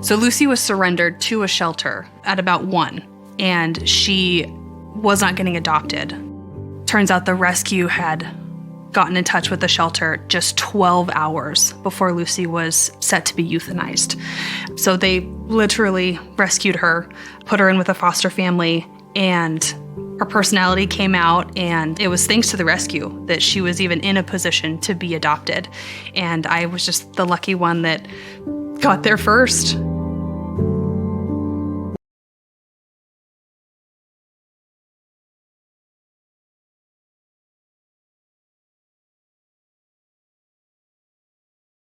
So Lucy was surrendered to a shelter at about 1, and she was not getting adopted. Turns out the rescue had gotten in touch with the shelter just 12 hours before Lucy was set to be euthanized. So they literally rescued her, put her in with a foster family, and her personality came out, and it was thanks to the rescue that she was even in a position to be adopted. And I was just the lucky one that got there first.